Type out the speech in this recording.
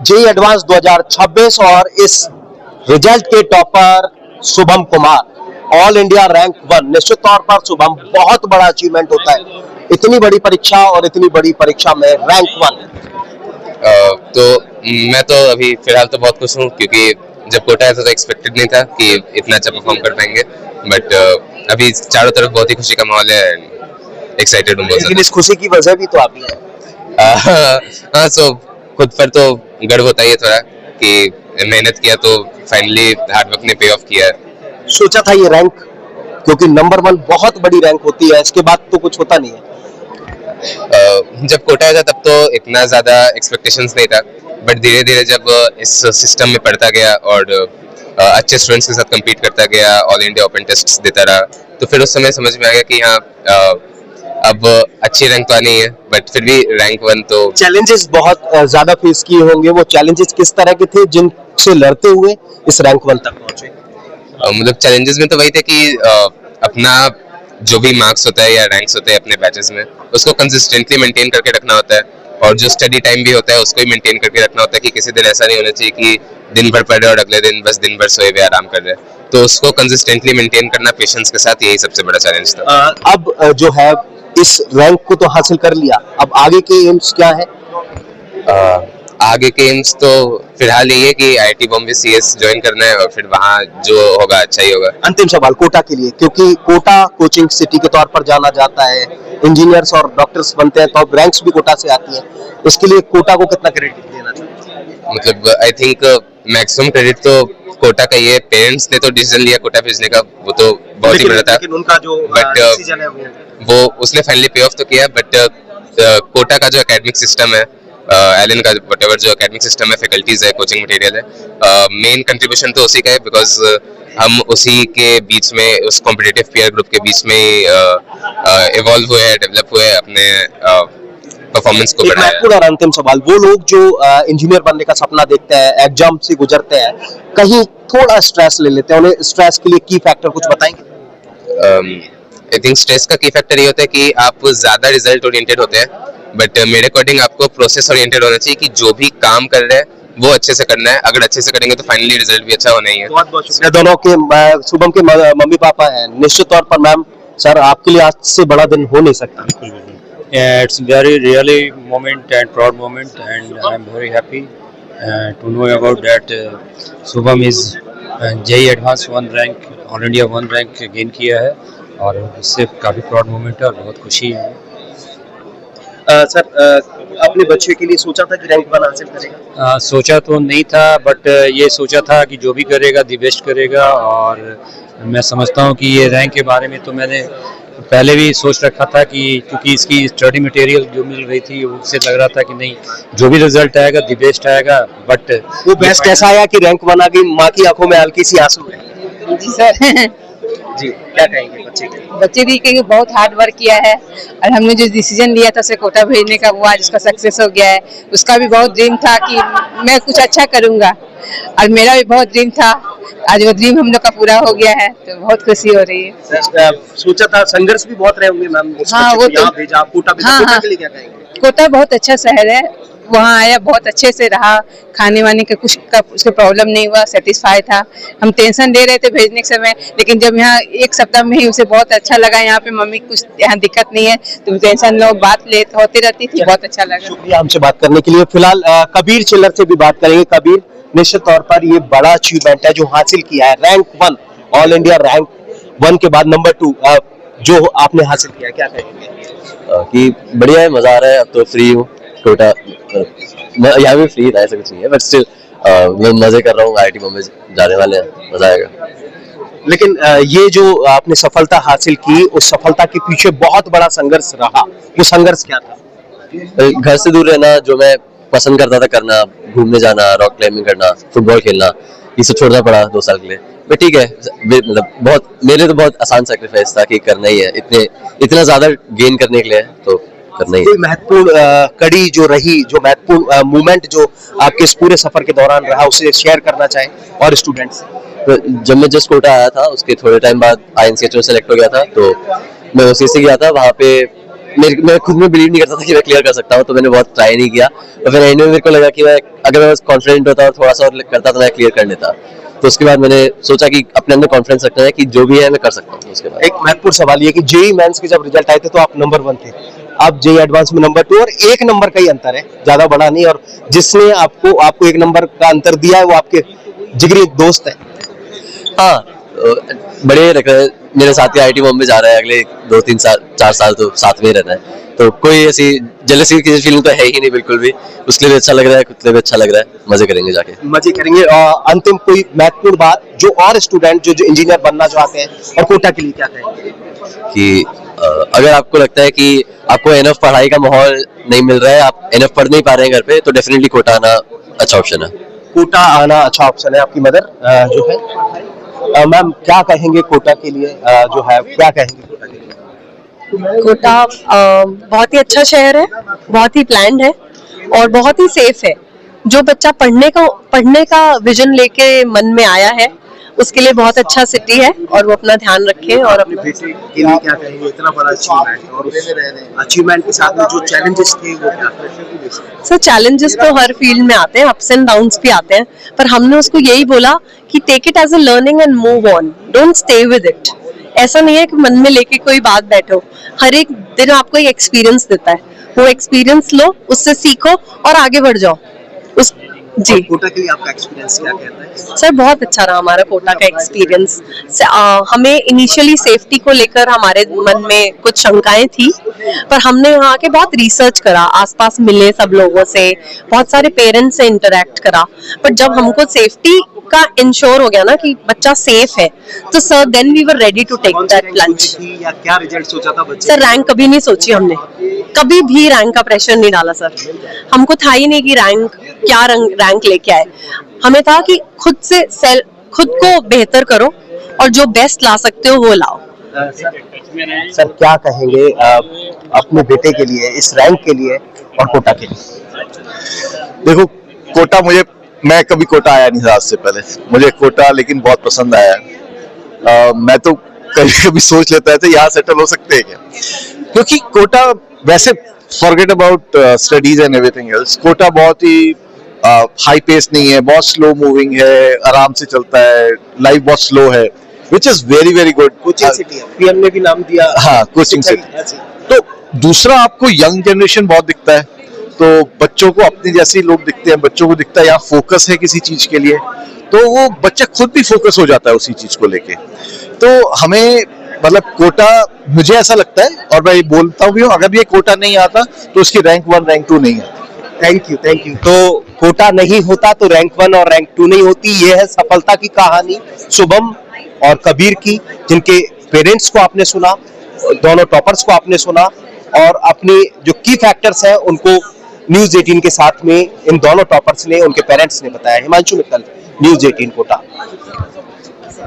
JEE advance 2026 और इस result के topper Shubham Kumar all India rank 1। निश्चित तौर पर शुभम बहुत बड़ा अचीवमेंट होता है, इतनी बड़ी परीक्षा और इतनी बड़ी परीक्षा में रैंक 1। तो मैं तो अभी फिलहाल तो बहुत खुश हूँ क्योंकि जब कोटा आया था तो एक्सपेक्टेड नहीं था कि इतना अच्छा परफॉर्म कर पाएंगे, बट अभी चारों तरफ बहुत ही खुशी का माहौल है, एक्साइटेड हूँ बहुत। लेकिन इस खुशी की वजह भी तो आप ही है। हाँ, सो खुद पर तो गर्व होता ही है थोड़ा कि मेहनत किया तो फाइनली हार्डवर्क ने पे ऑफ किया। सोचा था ये रैंक, क्योंकि नंबर 1 बहुत बड़ी रैंक होती है, इसके बाद तो कुछ होता नहीं है। जब कोटा आया था तब तो इतना ज़्यादा एक्सपेक्टेशंस नहीं था, बट धीरे धीरे जब इस सिस्टम में पढ़ता गया और अच्छे स्टूडेंट्स के साथ कम्पीट करता गया, ऑल इंडिया ओपन टेस्ट देता रहा, तो फिर उस समय समझ में आ गया कि हाँ अब अच्छी रैंक तो आनी है, बट फिर भी रैंक 1 तो। चैलेंजेस बहुत ज्यादा फेस किए होंगे, वो चैलेंजेस किस तरह के थे जिनसे लड़ते हुए इस रैंक 1 तक पहुंचे? मतलब चैलेंजेस में तो वही थे कि अपना जो भी मार्क्स होता है या रैंक्स होते हैं अपने बैचेस में, उसको कंसिस्टेंटली मेंटेन करके रखना होता है, और जो स्टडी टाइम भी होता है उसको भी मेंटेन करके रखना होता है कि किसी दिन ऐसा नहीं होना चाहिए कि दिन भर पढ़े और अगले दिन बस दिन भर सोए हुए आराम कर रहे। तो उसको कंसिस्टेंटली मेंटेन करना पेशेंस के साथ, यही सबसे बड़ा चैलेंज था। अब जो है इस रैंक को तो हासिल कर लिया, अब आगे के एम्स क्या है? आगे के एम्स तो फिलहाल यही है कि आईआईटी बॉम्बे सीएस ज्वाइन करना है और फिर वहाँ जो होगा अच्छा ही होगा। अंतिम सवाल कोटा के लिए, क्योंकि कोटा कोचिंग सिटी के तौर पर जाना जाता है, इंजीनियर्स और डॉक्टर्स बनते हैं तो अब रैंक्स भी कोटा से आती हैं, इसके लिए कोटा को कितना क्रेडिट देना चाहिए? मतलब आई थिंक मैक्सिमम क्रेडिट तो कोटा का ही है। पेरेंट्स ने तो डिसीजन लिया कोटा भेजने का, वो तो बहुत ही बड़ा था, लेकिन उनका जो डिसीजन है वो उसने फाइनली पे ऑफ तो किया, बट कोटा का जो एकेडमिक सिस्टम है, एलन का व्हाटएवर जो एकेडमिक सिस्टम है, फैकल्टीज है, कोचिंग मटेरियल है, मेन कंट्रीब्यूशन तो उसी का है, बिकॉज हम उसी के बीच में, उस कॉम्पिटिटिव पीयर ग्रुप के बीच में इवॉल्व हुए हैं, डेवलप हुए हैं, अपने परफॉर्मेंस को बढ़ाया। महत्वपूर्ण और अंतिम सवाल, वो लोग जो इंजीनियर बनने का सपना देखते हैं, एग्जाम से गुजरते हैं, कहीं थोड़ा स्ट्रेस ले लेते हैं, उन्हें स्ट्रेस के लिए की फैक्टर कुछ बताएंगे? आई थिंक स्ट्रेस का की फैक्टर ये होता है कि आप ज्यादा रिजल्ट ओरिएंटेड होते हैं, बट मेरे अकॉर्डिंग आपको प्रोसेस ओरिएंटेड होना चाहिए कि जो भी काम कर रहे हैं वो अच्छे से करना है। अगर अच्छे से करेंगे तो फाइनली रिजल्ट भी अच्छा होना ही है। बहुत बहुत शुक्रिया दोनों के। शुभम के मम्मी पापा हैं, निश्चित तौर पर मैम सर आपके लिए आज से बड़ा दिन हो नहीं सकता। It's very really moment and proud moment, and I'm very happy to know about that. Shubham is JEE Advanced 1 rank, All India 1 rank gain किया है, और इससे काफ़ी प्राउड मोमेंट है और बहुत खुशी है। सर अपने बच्चे के लिए सोचा था कि रैंक 1 हासिल करेगा? सोचा तो नहीं था, बट ये सोचा था कि जो भी करेगा दी बेस्ट करेगा, और मैं समझता हूँ कि ये रैंक के बारे में तो मैंने पहले भी सोच रखा था कि क्योंकि इसकी स्टडी मटेरियल जो मिल रही थी उससे लग रहा था कि नहीं, जो भी रिजल्ट आएगा दी बेस्ट आएगा, बट वो बेस्ट ऐसा आया कि रैंक 1 आ गई, माँ की आंखों में हल्की सी आंसू है। जी सर। जी क्या कहेंगे बच्चे के लिए? बच्चे भी के बहुत हार्ड वर्क किया है, और हमने जो डिसीजन लिया था उसे कोटा भेजने का, वो आज उसका सक्सेस हो गया है। उसका भी बहुत ड्रीम था कि मैं कुछ अच्छा करूंगा, और मेरा भी बहुत ड्रीम था, आज वो ड्रीम हम लोग का पूरा हो गया है, तो बहुत खुशी हो रही है। सोचा था, संघर्ष भी बहुत रहे होंगे मैम, हाँ, वो तो भेजा कोटा भेजा। हाँ, कोटा के लिए क्या कहेंगे? कोटा बहुत अच्छा शहर है, वहाँ आया बहुत अच्छे से रहा, खाने वाने का कुछ का उसको प्रॉब्लम नहीं हुआ, सेटिस्फाई था। हम टेंशन ले रहे थे भेजने के समय, लेकिन जब यहाँ 1 सप्ताह में ही उसे बहुत अच्छा लगा, यहाँ पे मम्मी कुछ यहाँ दिक्कत नहीं है, तुम टेंशन लो, बात होती रहती थी, बहुत अच्छा लगा। शुक्रिया हमसे बात करने के लिए। फिलहाल कबीर चिल्लर से भी बात करेंगे। कबीर, निश्चित तौर पर ये बड़ा अचीवमेंट है जो हासिल किया है, रैंक 1, ऑल इंडिया रैंक 1 के बाद नंबर 2 जो आपने हासिल किया, क्या कहेंगे? कि बढ़िया है, मजा आ रहा है। अब तो फ्री हूँ, कोटा यहाँ भी फ्री था, ऐसा कुछ नहीं है, बट स्टिल मैं मजे कर रहा हूँ। आईआईटी बॉम्बे जाने वाले हैं, मजा आएगा। लेकिन ये जो आपने सफलता हासिल की, उस सफलता के पीछे बहुत बड़ा संघर्ष रहा, वो संघर्ष क्या था? घर से दूर रहना, जो मैं पसंद करता था करना, घूमने जाना, रॉक क्लाइंबिंग करना, फुटबॉल खेलना, ये सब छोड़ना पड़ा 2 साल के लिए। बट ठीक है, मतलब बहुत मेरे तो बहुत आसान सैक्रिफाइस था कि करना ही है, इतना ज्यादा गेन करने के लिए, तो करना ही है। कोई महत्वपूर्ण कड़ी जो रही, जो महत्वपूर्ण मोमेंट जो आपके इस पूरे सफर के दौरान रहा, उसे शेयर करना चाहें और स्टूडेंट्स? तो जब मैं जस्ट कोटा आया था, उसके थोड़े टाइम बाद आईएनसीएच में सेलेक्ट हो गया था, तो मैं उसी से गया था। वहाँ पे मैं खुद में बिलीव नहीं करता था कि मैं क्लियर कर सकता हूँ, तो मैंने बहुत ट्राई नहीं किया। और फिर एंड में मेरे को लगा कि मैं अगर मैं कॉन्फिडेंट होता और थोड़ा सा और करता तो मैं क्लियर कर लेता। तो उसके बाद मैंने सोचा कि अपने अंदर कॉन्फिडेंस रखना है कि जो भी है मैं कर सकता हूँ। उसके बाद एक महत्वपूर्ण सवाल ये कि जेई मेंस के जब रिजल्ट आए थे तो आप नंबर 1 थे, अब जेई एडवांस में नंबर 2, और 1 नंबर का ही अंतर है, ज्यादा बड़ा नहीं। और जिसने आपको 1 नंबर का अंतर दिया है वो आपके जिगरी दोस्त है। हाँ, बड़े रख रहे, मेरे साथ ही IIT बॉम्बे जा रहा है अगले 2-3 साल 4 साल, तो साथ में ही रहना है। तो कोई ऐसी जेलसी की फीलिंग तो है ही नहीं बिल्कुल भी। उसके लिए भी अच्छा लग रहा है, खुद के लिए भी अच्छा लग रहा है। मजे करेंगे जाके, मजे करेंगे। अंतिम कोई महत्वपूर्ण बात जो और स्टूडेंट जो इंजीनियर बनना चाहते हैं और कोटा के लिए क्या कहेंगे? कि अगर आपको लगता है कि आपको एनफ पढ़ाई का माहौल नहीं मिल रहा है, आप एनफ पढ़ नहीं पा रहे हैं घर पे, तो डेफिनेटली कोटा आना अच्छा ऑप्शन है। कोटा आना अच्छा ऑप्शन है। आपकी मदर जो है, मैम क्या कहेंगे कोटा के लिए, जो है क्या कहेंगे कोटा के लिए? कोटा बहुत ही अच्छा शहर है, बहुत ही प्लान्ड है और बहुत ही सेफ है। जो बच्चा पढ़ने का विजन लेके मन में आया है उसके लिए बहुत अच्छा सिटी है और वो अपना ध्यान रखे। और अपने बेटे के लिए क्या कहेंगे? इतना बड़ा अचीवमेंट और अचीवमेंट के साथ में जो चैलेंजेस थे वो क्या? सर चैलेंजेस तो हर फील्ड में आते हैं, अप्स एंड डाउन्स भी आते हैं, पर हमने उसको यही बोला कि take it as a learning and move on, don't stay with it. ऐसा नहीं है कि मन में लेके कोई बात बैठो, हर एक दिन आपको एक एक्सपीरियंस देता है, वो एक्सपीरियंस लो, उससे सीखो और आगे बढ़ जाओ। जी, कोटा के लिए आपका एक्सपीरियंस क्या कहता है? सर बहुत अच्छा रहा हमारा कोटा का एक्सपीरियंस। हमें इनिशियली सेफ्टी को लेकर हमारे मन में कुछ शंकाएं थी, पर हमने यहाँ के बहुत रिसर्च करा, आसपास मिले सब लोगों से, बहुत सारे पेरेंट्स से इंटरेक्ट करा। पर जब हमको सेफ्टी का इंश्योर हो गया ना कि बच्चा सेफ है, तो sir then we were ready to take that plunge. या क्या रिजल्ट सोचा था बच्चे? सर रैंक कभी नहीं सोची हमने, कभी भी रैंक का प्रेशर नहीं डाला सर। हमको था ही नहीं कि रैंक लेके आए, हमें था कि खुद को बेहतर करो और जो बेस्ट ला सकते हो वो लाओ। सर क्या कहेंगे अपने बेटे के लिए, इस रैंक के लिए और कोटा के लिए? देखो, कोटा मैं कभी कोटा आया नहीं था आज से पहले। मुझे कोटा लेकिन बहुत पसंद आया। मैं तो कभी कभी सोच लेता था यहाँ सेटल हो सकते हैं क्या, क्योंकि कोटा वैसे forget about studies and everything else, Kota बहुत ही हाई पेस नहीं है, बहुत स्लो मूविंग है, आराम से चलता है, लाइफ बहुत स्लो है, which is very very good. Coaching city है, पीएम ने भी नाम दिया। हाँ, कोचिंग सिटी। तो दूसरा, आपको यंग जनरेशन बहुत दिखता है, तो बच्चों को अपने जैसे लोग दिखते हैं, बच्चों को दिखता है यहाँ फोकस है किसी चीज के लिए, तो वो बच्चा खुद भी फोकस हो जाता है उसी चीज को लेके। तो हमें मतलब कोटा, मुझे ऐसा लगता है और मैं ये बोलता हूँ, अगर ये कोटा नहीं आता तो उसकी रैंक 1 रैंक 2 नहीं आती। Thank you. तो कोटा नहीं होता तो रैंक 1 और रैंक 2 नहीं होती। ये है सफलता की कहानी शुभम और कबीर की, जिनके पेरेंट्स को आपने सुना, दोनों टॉपर्स को आपने सुना, और अपनी जो की फैक्टर्स हैं उनको न्यूज़ 18 के साथ में इन दोनों टॉपर्स ने, उनके पेरेंट्स ने बताया। हिमांशु मित्तल, न्यूज़ 18 कोटा।